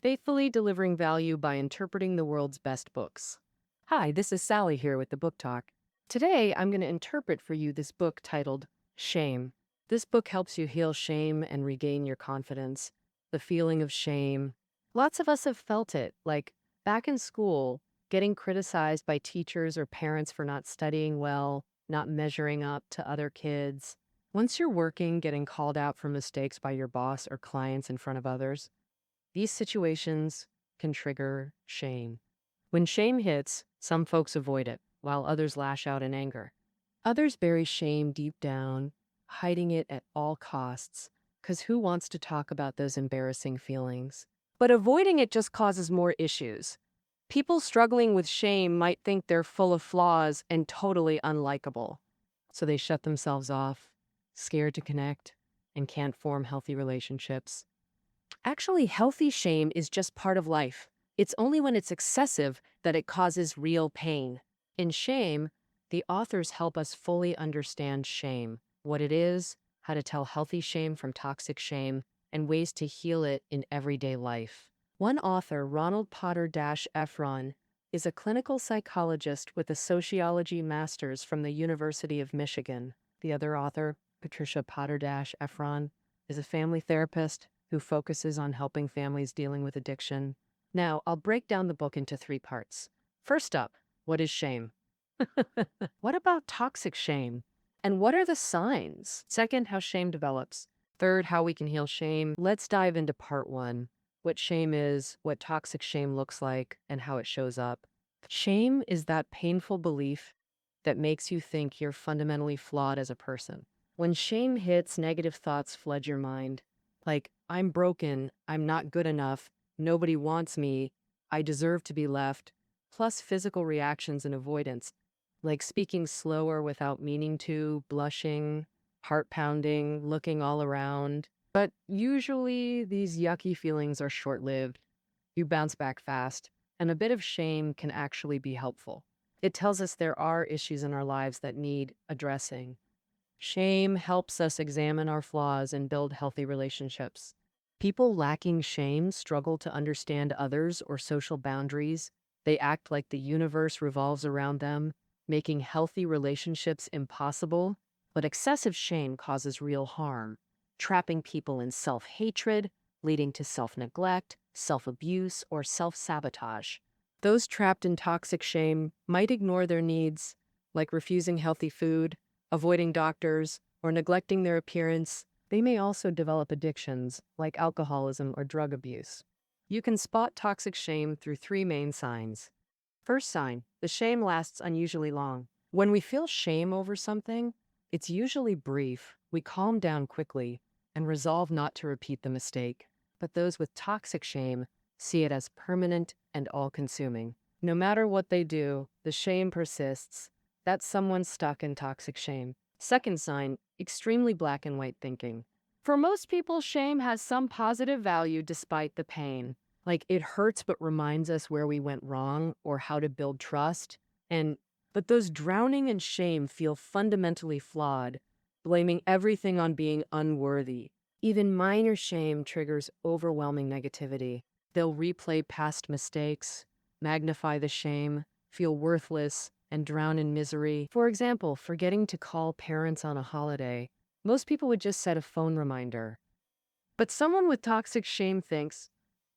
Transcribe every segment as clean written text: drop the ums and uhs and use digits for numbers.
faithfully delivering value by interpreting the world's best books. Hi, this is Sally here with the Book Talk. Today, I'm going to interpret for you this book titled Shame. This book helps you heal shame and regain your confidence. The feeling of shame. Lots of us have felt it, like back in school, getting criticized by teachers or parents for not studying well, not measuring up to other kids. Once you're working, getting called out for mistakes by your boss or clients in front of others. These situations can trigger shame. When shame hits, some folks avoid it, while others lash out in anger. Others bury shame deep down, hiding it at all costs, because who wants to talk about those embarrassing feelings? But avoiding it just causes more issues. People struggling with shame might think they're full of flaws and totally unlikable. So they shut themselves off, scared to connect, and can't form healthy relationships. Actually, healthy shame is just part of life. It's only when it's excessive that it causes real pain. In Shame, the authors help us fully understand shame, what it is, how to tell healthy shame from toxic shame, and ways to heal it in everyday life. One author, Ronald Potter-Efron, is a clinical psychologist with a sociology master's from the University of Michigan. The other author, Patricia Potter-Efron, is a family therapist who focuses on helping families dealing with addiction. Now, I'll break down the book into three parts. First up, what is shame? What about toxic shame? And what are the signs? Second, how shame develops. Third, how we can heal shame. Let's dive into part one. What shame is, what toxic shame looks like, and how it shows up. Shame is that painful belief that makes you think you're fundamentally flawed as a person. When shame hits, negative thoughts flood your mind. Like, I'm broken, I'm not good enough, nobody wants me, I deserve to be left, plus physical reactions and avoidance, like speaking slower without meaning to, blushing, heart pounding, looking all around. But usually these yucky feelings are short-lived. You bounce back fast, and a bit of shame can actually be helpful. It tells us there are issues in our lives that need addressing. Shame helps us examine our flaws and build healthy relationships. People lacking shame struggle to understand others or social boundaries. They act like the universe revolves around them, making healthy relationships impossible. But excessive shame causes real harm, trapping people in self-hatred, leading to self-neglect, self-abuse, or self-sabotage. Those trapped in toxic shame might ignore their needs, like refusing healthy food, avoiding doctors, or neglecting their appearance. They may also develop addictions, like alcoholism or drug abuse. You can spot toxic shame through three main signs. First sign, the shame lasts unusually long. When we feel shame over something, it's usually brief. We calm down quickly and resolve not to repeat the mistake. But those with toxic shame see it as permanent and all-consuming. No matter what they do, the shame persists. That's someone stuck in toxic shame. Second sign, extremely black and white thinking. For most people, shame has some positive value despite the pain. Like it hurts but reminds us where we went wrong or how to build trust. But those drowning in shame feel fundamentally flawed, blaming everything on being unworthy. Even minor shame triggers overwhelming negativity. They'll replay past mistakes, magnify the shame, feel worthless, and drown in misery. For example, forgetting to call parents on a holiday. Most people would just set a phone reminder. But someone with toxic shame thinks,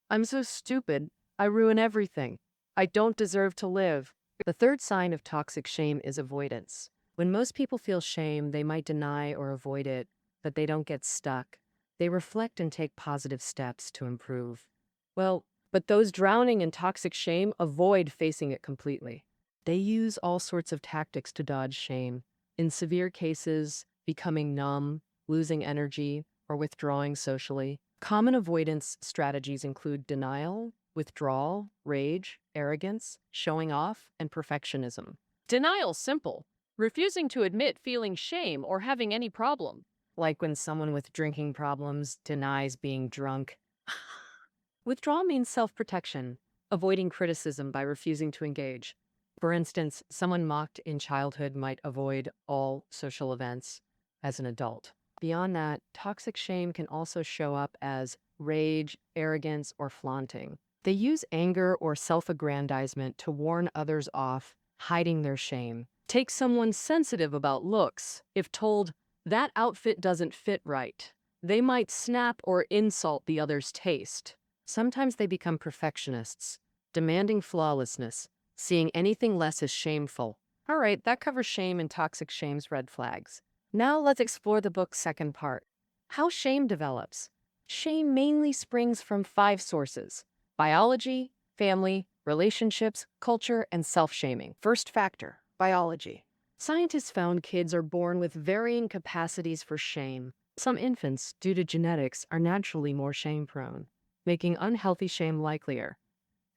I'm so stupid, I ruin everything. I don't deserve to live. The third sign of toxic shame is avoidance. When most people feel shame, they might deny or avoid it, but they don't get stuck. They reflect and take positive steps to improve. But those drowning in toxic shame avoid facing it completely. They use all sorts of tactics to dodge shame. In severe cases, becoming numb, losing energy, or withdrawing socially. Common avoidance strategies include denial, withdrawal, rage, arrogance, showing off, and perfectionism. Denial's simple. Refusing to admit feeling shame or having any problem. Like when someone with drinking problems denies being drunk. Withdrawal means self-protection, avoiding criticism by refusing to engage. For instance, someone mocked in childhood might avoid all social events as an adult. Beyond that, toxic shame can also show up as rage, arrogance, or flaunting. They use anger or self-aggrandizement to warn others off, hiding their shame. Take someone sensitive about looks. If told, that outfit doesn't fit right, they might snap or insult the other's taste. Sometimes they become perfectionists, demanding flawlessness, seeing anything less as shameful. All right, that covers shame and toxic shame's red flags. Now let's explore the book's second part. How shame develops. Shame mainly springs from 5 sources: biology, family, relationships, culture, and self-shaming. First factor, biology. Scientists found kids are born with varying capacities for shame. Some infants, due to genetics, are naturally more shame-prone, making unhealthy shame likelier.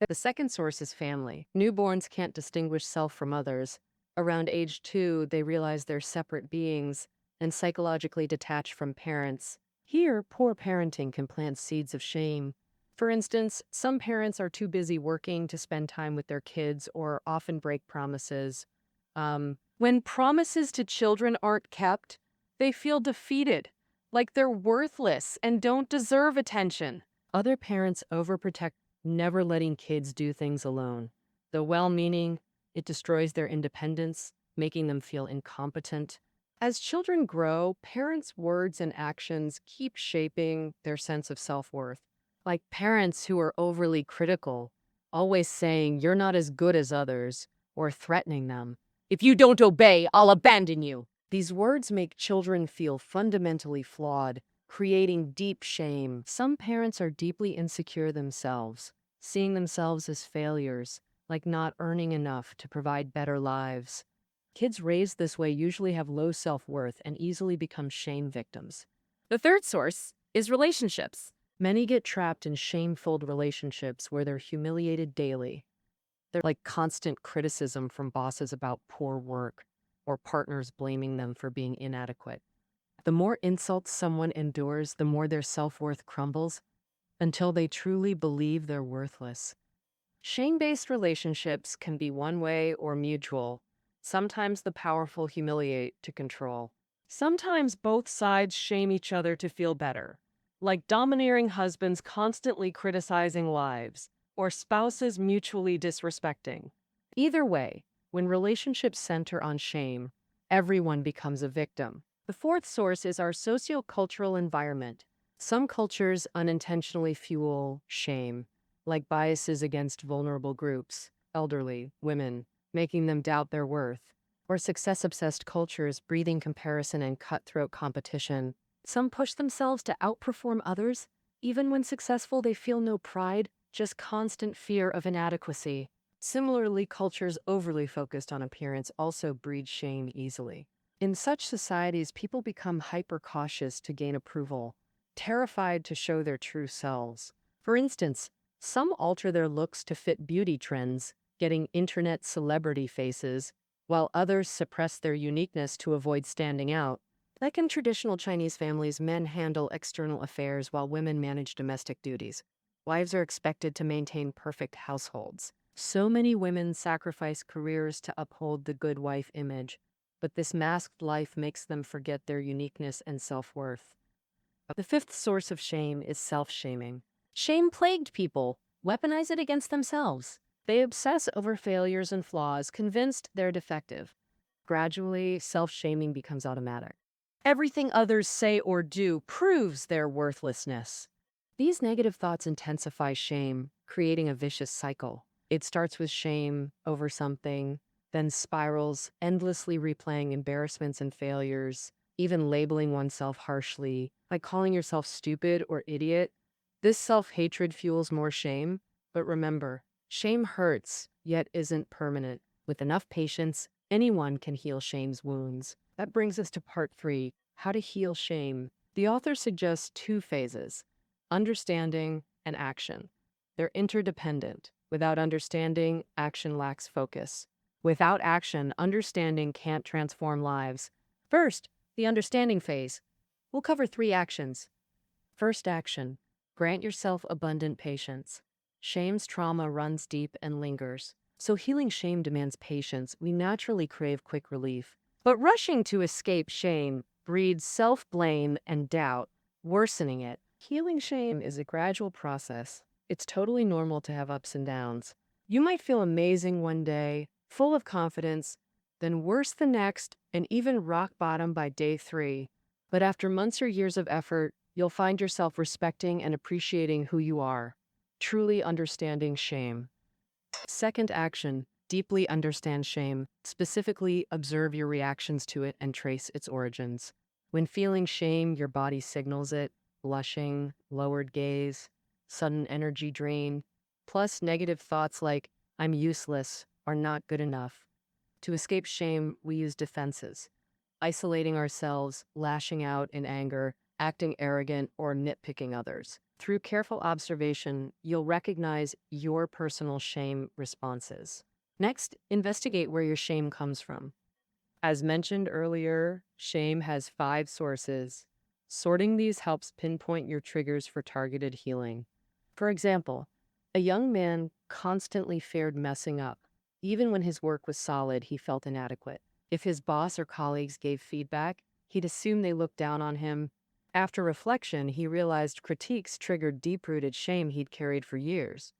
The second source is family. Newborns can't distinguish self from others. Around age 2, they realize they're separate beings and psychologically detached from parents. Here, poor parenting can plant seeds of shame. For instance, some parents are too busy working to spend time with their kids or often break promises. When promises to children aren't kept, they feel defeated, like they're worthless and don't deserve attention. Other parents overprotect, never letting kids do things alone. Though well-meaning, it destroys their independence, making them feel incompetent. As children grow, parents' words and actions keep shaping their sense of self-worth. Like parents who are overly critical, always saying, "You're not as good as others," or threatening them. "If you don't obey, I'll abandon you." These words make children feel fundamentally flawed, creating deep shame. Some parents are deeply insecure themselves, seeing themselves as failures, like not earning enough to provide better lives. Kids raised this way usually have low self-worth and easily become shame victims. The third source is relationships. Many get trapped in shame-filled relationships where they're humiliated daily. They're like constant criticism from bosses about poor work or partners blaming them for being inadequate. The more insults someone endures, the more their self-worth crumbles until they truly believe they're worthless. Shame-based relationships can be one-way or mutual. Sometimes the powerful humiliate to control. Sometimes both sides shame each other to feel better, like domineering husbands constantly criticizing wives, or spouses mutually disrespecting. Either way, when relationships center on shame, everyone becomes a victim. The fourth source is our sociocultural environment. Some cultures unintentionally fuel shame, like biases against vulnerable groups, elderly, women, making them doubt their worth, or success-obsessed cultures breeding comparison and cutthroat competition. Some push themselves to outperform others. Even when successful, they feel no pride, just constant fear of inadequacy. Similarly, cultures overly focused on appearance also breed shame easily. In such societies, people become hyper-cautious to gain approval, terrified to show their true selves. For instance, some alter their looks to fit beauty trends, getting internet celebrity faces, while others suppress their uniqueness to avoid standing out. Like in traditional Chinese families, men handle external affairs while women manage domestic duties. Wives are expected to maintain perfect households. So many women sacrifice careers to uphold the good wife image, but this masked life makes them forget their uniqueness and self-worth. The fifth source of shame is self-shaming. Shame-plagued people weaponize it against themselves. They obsess over failures and flaws, convinced they're defective. Gradually, self-shaming becomes automatic. Everything others say or do proves their worthlessness. These negative thoughts intensify shame, creating a vicious cycle. It starts with shame over something, then spirals, endlessly replaying embarrassments and failures, even labeling oneself harshly, like calling yourself stupid or idiot. This self-hatred fuels more shame. But remember, shame hurts, yet isn't permanent. With enough patience, anyone can heal shame's wounds. That brings us to part 3, how to heal shame. The author suggests 2 phases: understanding and action. They're interdependent. Without understanding, action lacks focus. Without action, understanding can't transform lives. First, the understanding phase. We'll cover 3 actions. First action, grant yourself abundant patience. Shame's trauma runs deep and lingers. So healing shame demands patience. We naturally crave quick relief. But rushing to escape shame breeds self-blame and doubt, worsening it. Healing shame is a gradual process. It's totally normal to have ups and downs. You might feel amazing one day, full of confidence, then worse the next, and even rock bottom by day 3. But after months or years of effort, you'll find yourself respecting and appreciating who you are, truly understanding shame. Second action, deeply understand shame. Specifically, observe your reactions to it and trace its origins. When feeling shame, your body signals it: blushing, lowered gaze, sudden energy drain, plus negative thoughts like, I'm useless or not good enough. To escape shame, we use defenses: isolating ourselves, lashing out in anger, acting arrogant, or nitpicking others. Through careful observation, you'll recognize your personal shame responses. Next, investigate where your shame comes from. As mentioned earlier, shame has 5 sources. Sorting these helps pinpoint your triggers for targeted healing. For example, a young man constantly feared messing up. Even when his work was solid, he felt inadequate. If his boss or colleagues gave feedback, he'd assume they looked down on him. After reflection, he realized critiques triggered deep-rooted shame he'd carried for years.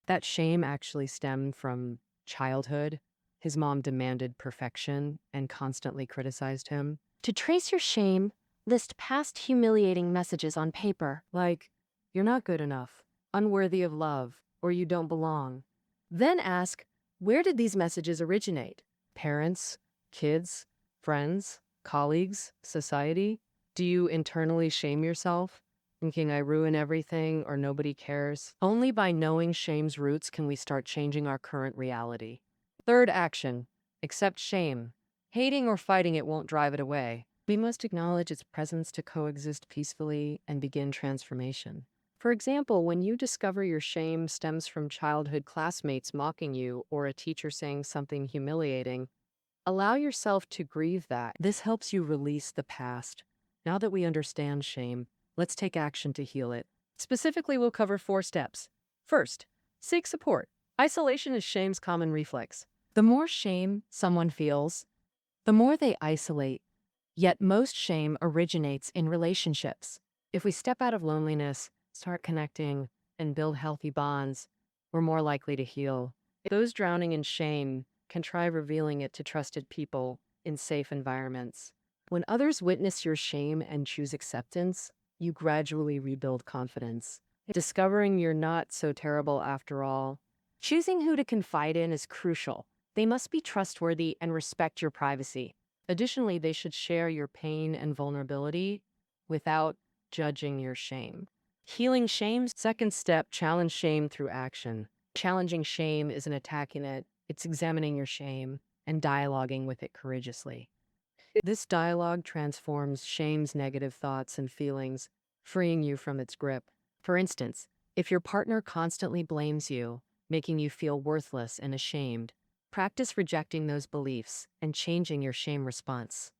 That shame actually stemmed from childhood. His mom demanded perfection and constantly criticized him. To trace your shame, list past humiliating messages on paper. Like, you're not good enough, unworthy of love, or you don't belong. Then ask, where did these messages originate? Parents, kids, friends, colleagues, society? Do you internally shame yourself, thinking I ruin everything or nobody cares? Only by knowing shame's roots can we start changing our current reality. Third action, accept shame. Hating or fighting it won't drive it away. We must acknowledge its presence to coexist peacefully and begin transformation. For example, when you discover your shame stems from childhood classmates mocking you or a teacher saying something humiliating, allow yourself to grieve that. This helps you release the past. Now that we understand shame, let's take action to heal it. Specifically, we'll cover 4 steps. First, seek support. Isolation is shame's common reflex. The more shame someone feels, the more they isolate. Yet most shame originates in relationships. If we step out of loneliness, start connecting, and build healthy bonds, we're more likely to heal. Those drowning in shame can try revealing it to trusted people in safe environments. When others witness your shame and choose acceptance, you gradually rebuild confidence, discovering you're not so terrible after all. Choosing who to confide in is crucial. They must be trustworthy and respect your privacy. Additionally, they should share your pain and vulnerability without judging your shame. Healing shame's second step, challenge shame through action. Challenging shame isn't attacking it, it's examining your shame and dialoguing with it courageously. This dialogue transforms shame's negative thoughts and feelings, freeing you from its grip. For instance, if your partner constantly blames you, making you feel worthless and ashamed, practice rejecting those beliefs and changing your shame response.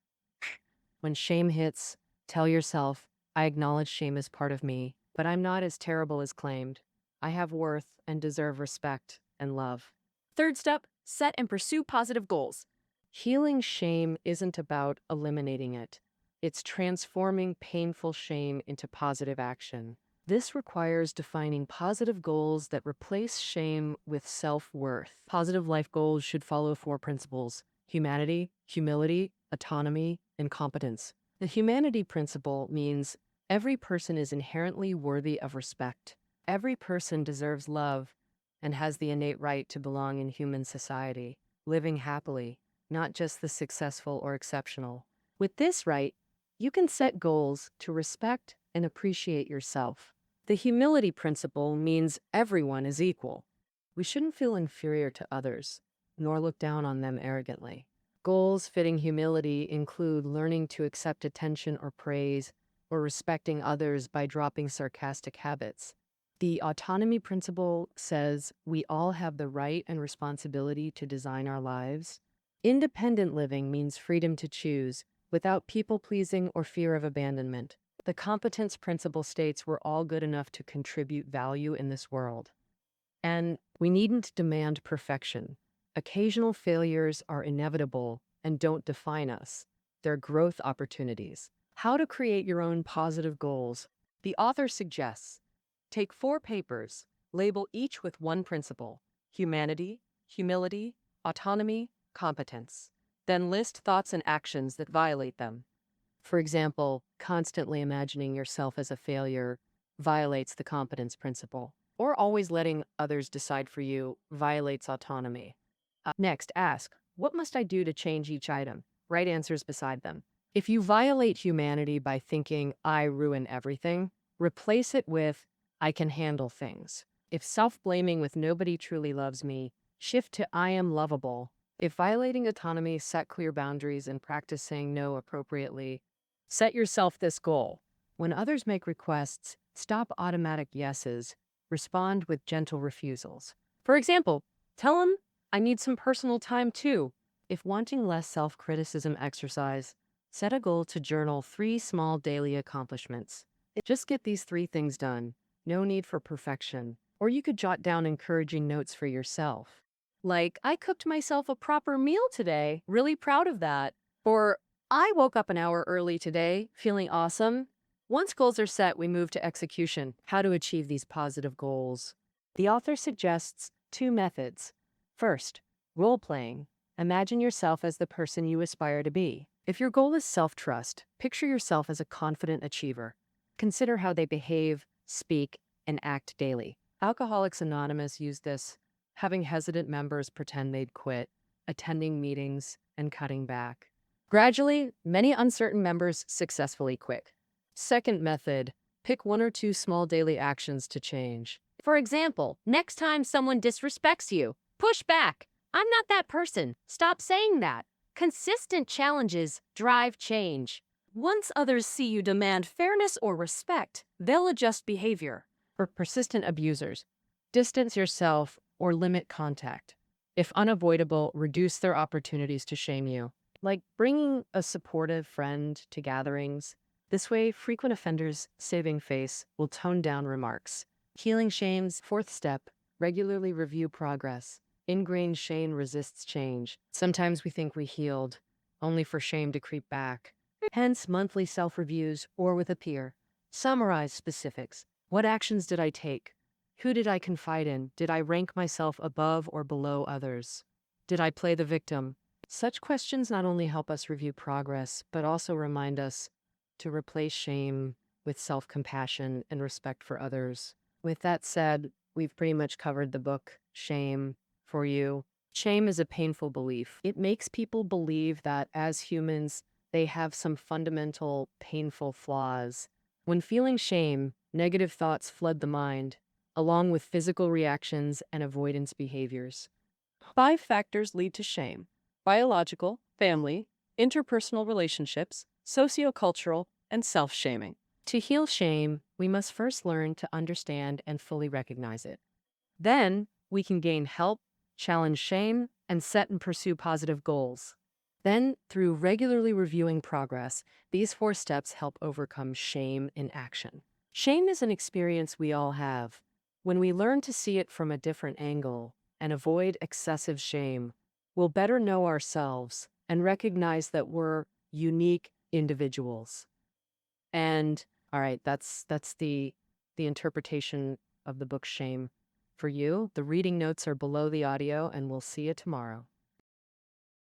When shame hits, tell yourself, I acknowledge shame as part of me, but I'm not as terrible as claimed. I have worth and deserve respect and love. Third step, set and pursue positive goals. Healing shame isn't about eliminating it. It's transforming painful shame into positive action. This requires defining positive goals that replace shame with self-worth. Positive life goals should follow 4 principles: humanity, humility, autonomy, and competence. The humanity principle means every person is inherently worthy of respect. Every person deserves love and has the innate right to belong in human society, living happily, not just the successful or exceptional. With this right, you can set goals to respect and appreciate yourself. The humility principle means everyone is equal. We shouldn't feel inferior to others, nor look down on them arrogantly. Goals fitting humility include learning to accept attention or praise, or respecting others by dropping sarcastic habits. The autonomy principle says we all have the right and responsibility to design our lives. Independent living means freedom to choose, without people-pleasing or fear of abandonment. The competence principle states we're all good enough to contribute value in this world. And we needn't demand perfection. Occasional failures are inevitable and don't define us. They're growth opportunities. How to create your own positive goals. The author suggests take 4 papers, label each with one principle: humanity, humility, autonomy, competence. Then list thoughts and actions that violate them. For example, constantly imagining yourself as a failure violates the competence principle, or always letting others decide for you violates autonomy. Next, ask, what must I do to change each item? Write answers beside them. If you violate humanity by thinking, I ruin everything, replace it with, I can handle things. If self-blaming with nobody truly loves me, shift to I am lovable. If violating autonomy, set clear boundaries and practice saying no appropriately. Set yourself this goal. When others make requests, stop automatic yeses, respond with gentle refusals. For example, tell them, I need some personal time too. If wanting less self-criticism exercise, set a goal to journal 3 small daily accomplishments. Just get these 3 things done. No need for perfection. Or you could jot down encouraging notes for yourself. Like, I cooked myself a proper meal today. Really proud of that. Or, I woke up an hour early today, feeling awesome. Once goals are set, we move to execution. How to achieve these positive goals. The author suggests 2 methods. First, role playing. Imagine yourself as the person you aspire to be. If your goal is self-trust, picture yourself as a confident achiever. Consider how they behave, speak, and act daily. Alcoholics Anonymous used this, having hesitant members pretend they'd quit, attending meetings, and cutting back. Gradually, many uncertain members successfully quit. Second method, pick 1 or 2 small daily actions to change. For example, next time someone disrespects you, push back. I'm not that person. Stop saying that. Consistent challenges drive change. Once others see you demand fairness or respect, they'll adjust behavior. For persistent abusers, distance yourself or limit contact. If unavoidable, reduce their opportunities to shame you. Like bringing a supportive friend to gatherings. This way, frequent offenders' saving face will tone down remarks. Healing shame's 4th step, regularly review progress. Ingrained shame resists change. Sometimes we think we healed, only for shame to creep back. Hence, monthly self-reviews or with a peer. Summarize specifics. What actions did I take? Who did I confide in? Did I rank myself above or below others? Did I play the victim? Such questions not only help us review progress, but also remind us to replace shame with self-compassion and respect for others. With that said, we've pretty much covered the book, Shame, for you. Shame is a painful belief. It makes people believe that as humans, they have some fundamental, painful flaws. When feeling shame, negative thoughts flood the mind, along with physical reactions and avoidance behaviors. 5 factors lead to shame: biological, family, interpersonal relationships, sociocultural, and self-shaming. To heal shame, we must first learn to understand and fully recognize it. Then, we can gain help, challenge shame, and set and pursue positive goals. Then, through regularly reviewing progress, these 4 steps help overcome shame in action. Shame is an experience we all have. When we learn to see it from a different angle and avoid excessive shame, we'll better know ourselves and recognize that we're unique individuals. And all right, that's the interpretation of the book Shame for you. The reading notes are below the audio, and we'll see you tomorrow.